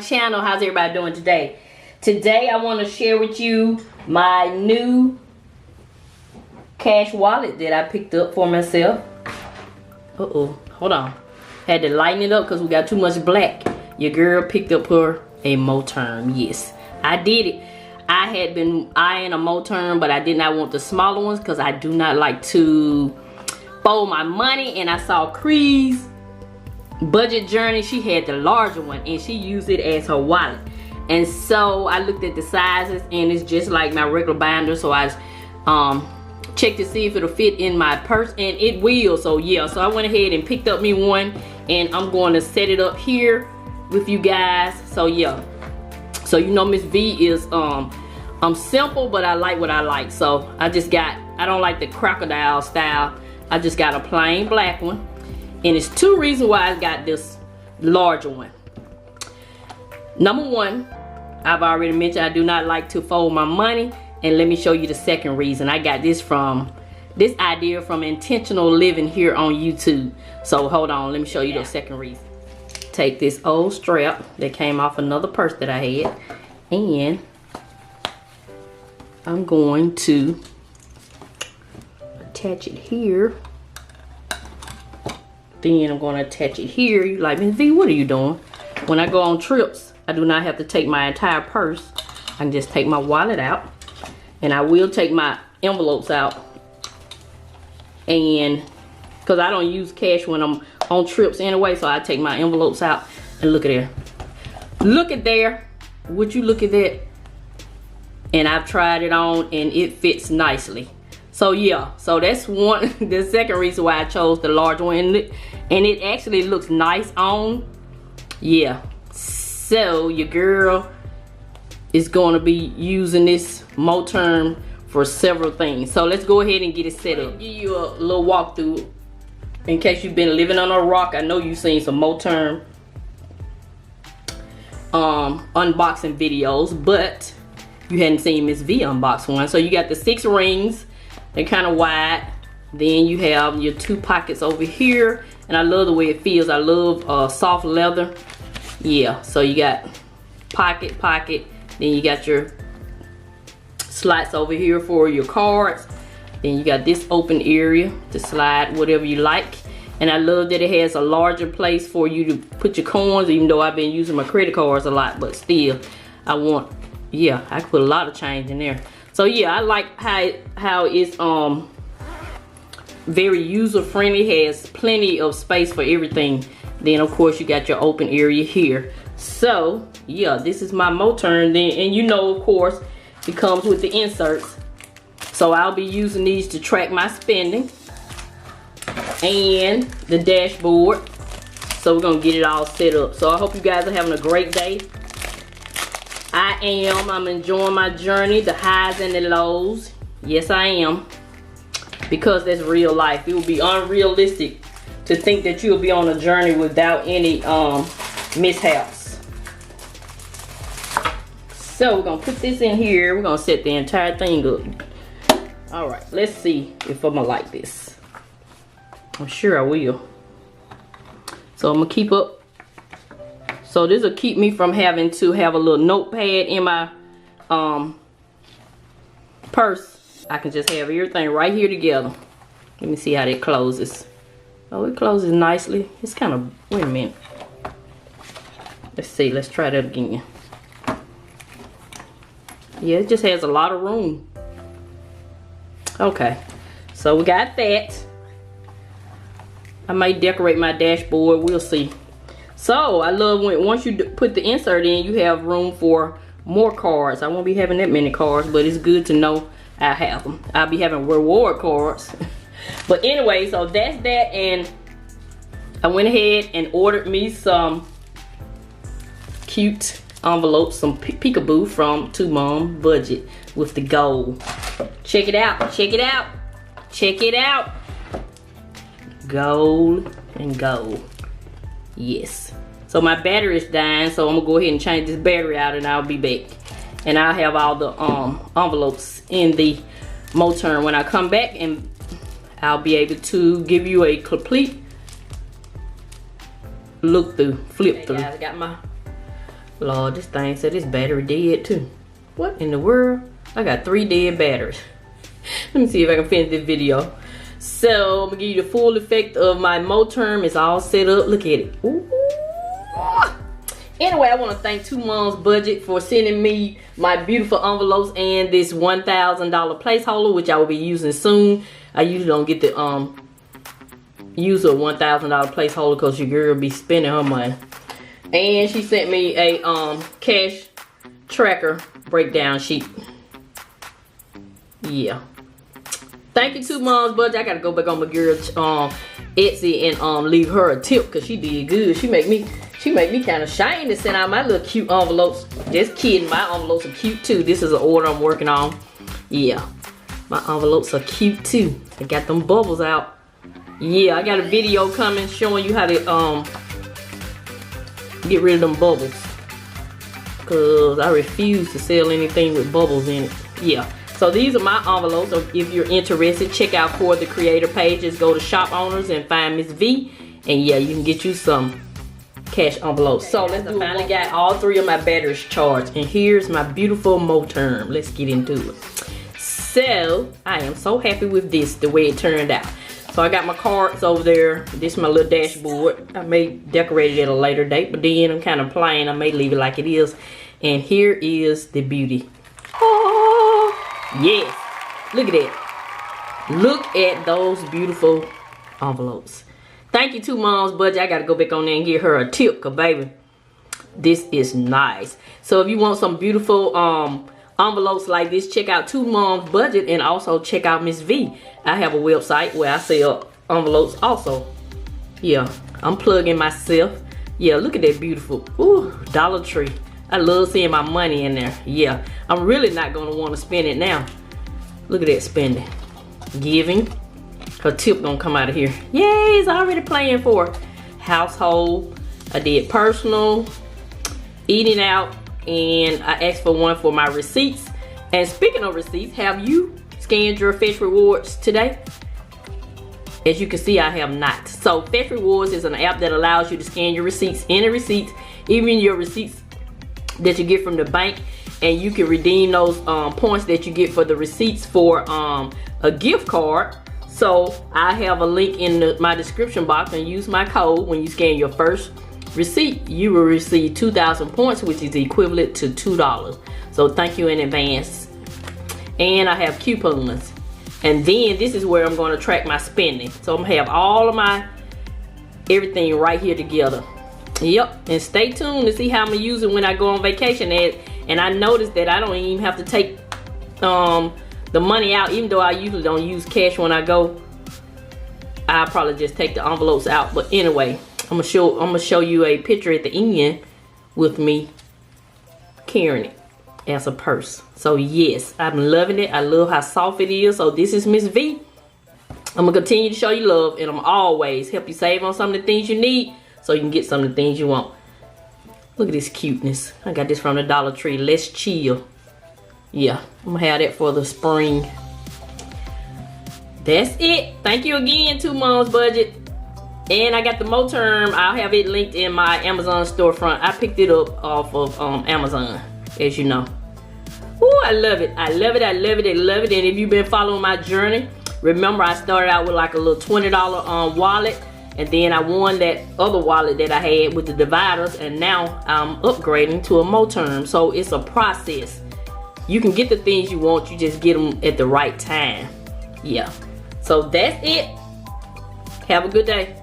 channel. How's everybody doing today? Today I want to share with you my new cash wallet that I picked up for myself. Hold on. Had to lighten it up because we got too much black. Your girl picked up her a Moterm. Yes, I did it. I had been eyeing a Moterm, but I did not want the smaller ones because I do not like to fold my money. And I saw Cree's Budget Journey. She had the larger one and she used it as her wallet. And so I looked at the sizes and it's just like my regular binder. So I checked to see if it'll fit in my purse, and it will. So yeah, so I went ahead and picked up me one, and I'm going to set it up here with you guys. So yeah, so you know Miss V is I'm simple, but I like what I like. So I don't like the crocodile style. I just got a plain black one, and it's two reasons why I got this larger one. Number one, I've already mentioned I do not like to fold my money. And let me show you the second reason. I got this idea from Intentional Living here on YouTube. So hold on, let me show you the second reason. Take this old strap that came off another purse that I had, and I'm going to attach it here. Then I'm going to attach it here. You like, Ms. V, what are you doing? When I go on trips, I do not have to take my entire purse. I can just take my wallet out. And I will take my envelopes out, and because I don't use cash when I'm on trips anyway, so I take my envelopes out. And look at there, look at there, would you look at that? And I've tried it on and it fits nicely. So yeah, so that's one the second reason why I chose the large one, and it actually looks nice on. Yeah, so your girl is going to be using this Moterm for several things. So let's go ahead and get it set up. Give you a little walkthrough in case you've been living on a rock. I know you've seen some Moterm unboxing videos, but you hadn't seen Miss V unbox one. So you got the 6 rings. They're kind of wide. Then you have your 2 pockets over here, and I love the way it feels. I love soft leather. Yeah, so you got pocket. Then you got your slots over here for your cards. Then you got this open area to slide whatever you like. And I love that it has a larger place for you to put your coins, even though I've been using my credit cards a lot, but still, I can put a lot of change in there. So yeah, I like how it's very user friendly, has plenty of space for everything. Then of course you got your open area here. So yeah, this is my Moterm then, and you know, of course, it comes with the inserts. So I'll be using these to track my spending and the dashboard. So we're gonna get it all set up. So I hope you guys are having a great day. I'm enjoying my journey, the highs and the lows. Yes, I am, because that's real life. It would be unrealistic to think that you'll be on a journey without any mishaps. So we're gonna put this in here. We're gonna set the entire thing up. All right, let's see if I'm gonna like this. I'm sure I will. So I'm gonna keep up. So this will keep me from having to have a little notepad in my purse. I can just have everything right here together. Let me see how that closes. Oh, it closes nicely. It's kind of, wait a minute. Let's see, let's try that again. Yeah, it just has a lot of room. Okay, so we got that. I might decorate my dashboard, we'll see. So I love when once you put the insert in, you have room for more cards. I won't be having that many cards, but it's good to know I have them. I'll be having reward cards. But anyway, so that's that, and I went ahead and ordered me some cute envelopes, some peekaboo from To Mom Budget with the gold. Check it out, check it out, check it out. Gold and gold. Yes. So my battery is dying, so I'm gonna go ahead and change this battery out, and I'll be back. And I'll have all the envelopes in the Moterm when I come back, and I'll be able to give you a complete look through, flip through. Guys, I got my Lord, this thing said this battery dead too. What in the world? I got 3 dead batteries. Let me see if I can finish this video. So I'm gonna give you the full effect of my Moterm. It's all set up. Look at it. Ooh. Anyway, I want to thank 2 Moms Budget for sending me my beautiful envelopes and this $1,000 placeholder, which I will be using soon. I usually don't get to use a $1,000 placeholder because your girl be spending her money. And she sent me a cash tracker breakdown sheet. Yeah. Thank you, 2 Moms Budget. I gotta go back on my girl's Etsy and leave her a tip because she did good. She make me kind of ashamed to send out my little cute envelopes. Just kidding, my envelopes are cute too. This is an order I'm working on. Yeah, my envelopes are cute too. I got them bubbles out. Yeah, I got a video coming showing you how to get rid of them bubbles, cause I refuse to sell anything with bubbles in it. Yeah. So these are my envelopes. So if you're interested, check out For the Creator pages. Go to Shop Owners and find Miss V. And yeah, you can get you some cash envelopes. So I finally got all 3 of my batteries charged. And here's my beautiful Moterm. Let's get into it. So I am so happy with this, the way it turned out. So I got my cards over there. This is my little dashboard. I may decorate it at a later date, but then I'm kind of plain. I may leave it like it is. And here is the beauty. Yes, look at that. Look at those beautiful envelopes. Thank you, 2 Moms Budget. I gotta go back on there and give her a tip, cause baby, this is nice. So if you want some beautiful envelopes like this, check out 2 Moms Budget and also check out Miss V. I have a website where I sell envelopes also. Yeah, I'm plugging myself. Yeah, look at that beautiful. Ooh, Dollar Tree. I love seeing my money in there. Yeah, I'm really not gonna want to spend it now. Look at that spending. Giving. Her tip gonna come out of here. Yay, it's already playing for household. I did personal, eating out, and I asked for one for my receipts. And speaking of receipts, have you scanned your Fetch Rewards today? As you can see, I have not. So Fetch Rewards is an app that allows you to scan your receipts, any receipts, even your receipts that you get from the bank, and you can redeem those points that you get for the receipts for a gift card. So I have a link in my description box, and use my code. When you scan your first receipt, you will receive 2,000 points, which is equivalent to $2. So thank you in advance. And I have coupons, and then this is where I'm going to track my spending. So I'm gonna have all of my everything right here together. Yep, and stay tuned to see how I'm gonna use it when I go on vacation. And I noticed that I don't even have to take the money out, even though I usually don't use cash when I go. I'll probably just take the envelopes out. But anyway, I'm gonna show you a picture at the end with me carrying it as a purse. So yes, I'm loving it. I love how soft it is. So this is Miss V. I'm gonna continue to show you love, and I'm always help you save on some of the things you need, so you can get some of the things you want. Look at this cuteness. I got this from the Dollar Tree. Let's chill. Yeah, I'm gonna have that for the spring. That's it. Thank you again, 2 Moms Budget. And I got the Moterm. I'll have it linked in my Amazon storefront. I picked it up off of Amazon, as you know. Ooh, I love it. I love it. I love it. I love it. And if you've been following my journey, remember I started out with like a little $20 wallet. And then I won that other wallet that I had with the dividers, and now I'm upgrading to a Moterm. So it's a process. You can get the things you want, you just get them at the right time. Yeah. So that's it. Have a good day.